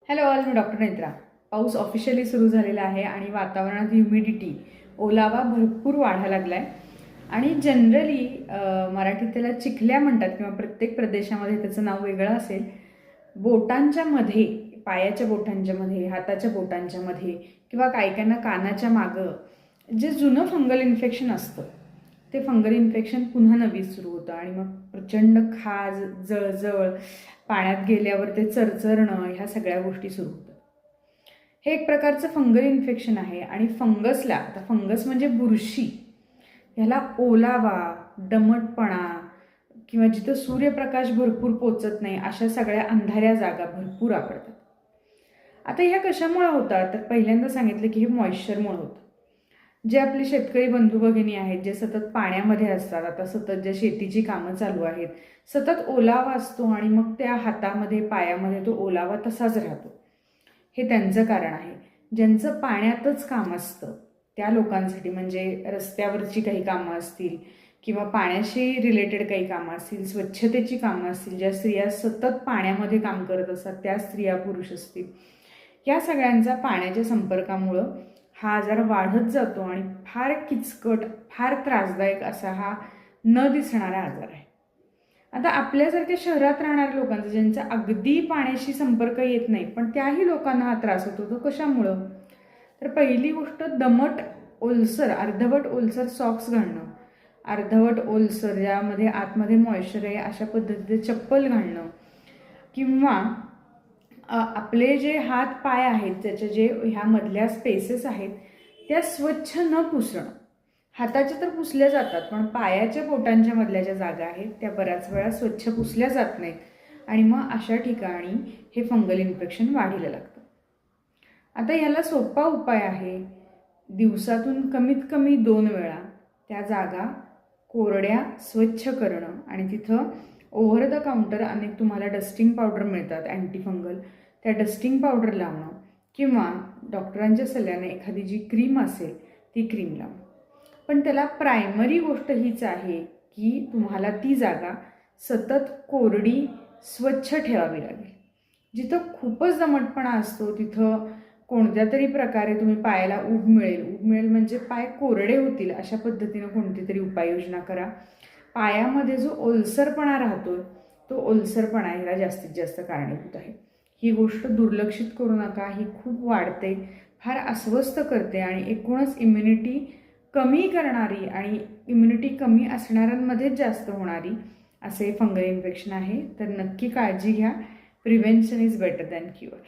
Hello all, मी doctor Netra. पाऊस officially सुरू झालेला आहे आणि वातावरणात ह्युमिडिटी, ओलावा भरपूर वाढायला लागला आहे. आणि जनरली मराठीत त्याला चिखल्या म्हणतात किंवा प्रत्येक प्रदेशामध्ये त्याचं नाव वेगळं असेल. बोटांच्या मध्ये, पायाच्या बोटांच्या मध्ये, हाताच्या बोटांच्या मध्ये किंवा कायकांना कानाच्या मागं जे जुनं फंगल इन्फेक्शन असतं ते फंगल इन्फेक्शन पुन्हा नवीन सुरू होतं आणि मग प्रचंड खाज, जळजळ, पाण्यात गेल्यावर ते चरचरणं, ह्या सगळ्या गोष्टी सुरू होतात. हे एक प्रकारचं फंगल इन्फेक्शन आहे. आणि फंगसला, आता फंगस म्हणजे बुरशी, ह्याला ओलावा, दमटपणा किंवा जिथं सूर्यप्रकाश भरपूर पोचत नाही अशा सगळ्या अंधाऱ्या जागा भरपूर आवडतात. आता ह्या कशामुळे होतात तर पहिल्यांदा सांगितलं की हे मॉइश्चरमुळे होतं. जे आपले शेतकरी बंधू भगिनी आहेत, जे सतत पाण्यामध्ये असतात, आता सतत ज्या शेतीची कामं चालू आहेत, सतत ओलावा असतो आणि मग त्या हातामध्ये पायामध्ये तो ओलावा तसाच राहतो, हे त्यांचं कारण आहे. ज्यांचं पाण्यातच काम असतं त्या लोकांसाठी, म्हणजे रस्त्यावरची काही कामं असतील किंवा पाण्याशी रिलेटेड काही कामं असतील, स्वच्छतेची कामं असतील, ज्या स्त्रिया सतत पाण्यामध्ये काम करत असतात, त्या स्त्रिया पुरुष असतील, या सगळ्यांचा पाण्याच्या संपर्कामुळं हा आजार वाढत जातो आणि फार किचकट, फार त्रासदायक असा हा न दिसणारा आजार आहे. आता आपल्यासारख्या शहरात राहणाऱ्या लोकांचा, ज्यांचा अगदी पाण्याशी संपर्क येत नाही पण त्याही लोकांना हा त्रास होतो, तो कशामुळं? तर पहिली गोष्ट, दमट ओलसर, अर्धवट ओलसर सॉक्स घालणं, अर्धवट ओलसर ज्यामध्ये आतमध्ये मॉइश्चर आहे अशा पद्धतीचे चप्पल घालणं, किंवा आपले जे हात पाय आहेत त्याचे जे ह्यामधल्या स्पेसेस आहेत त्या स्वच्छ न पुसणं. हाताच्या तर पुसल्या जातात पण पायाच्या बोटांच्या मधल्या ज्या जागा आहेत त्या बऱ्याच वेळा स्वच्छ पुसल्या जात नाहीत आणि मग अशा ठिकाणी हे फंगल इन्फेक्शन वाढीला लागतं. आता ह्याला सोपा उपाय आहे. दिवसातून कमीत कमी 2 वेळा त्या जागा कोरड्या स्वच्छ करणं आणि तिथं ओव्हर द काउंटर अनेक तुम्हाला डस्टिंग पावडर मिळतात अँटीफंगल, त्या डस्टिंग पावडर लावणं किंवा डॉक्टरांच्या सल्ल्याने एखादी जी क्रीम असेल ती क्रीम लावणं. पण त्याला प्रायमरी गोष्ट हीच आहे की तुम्हाला ती जागा सतत कोरडी स्वच्छ ठेवावी लागेल. जिथं खूपच दमटपणा असतो तिथं कोणत्या तरी प्रकारे तुम्ही पायाला ऊब मिळेल म्हणजे पाय कोरडे होतील अशा पद्धतीनं कोणती तरी उपाययोजना करा. पायामध्ये जो ओलसरपणा राहतो तो ओलसरपणा ह्याला जास्तीत जास्त कारणीभूत आहे. ही गोष्ट दुर्लक्षित करू नका, ही खूप वाढते, फार अस्वस्थ करते आणि एकूणच इम्युनिटी कमी करणारी आणि इम्युनिटी कमी असणाऱ्यांमध्येच जास्त होणारी असे फंगल इन्फेक्शन आहे. तर नक्की काळजी घ्या. Prevention is better than cure.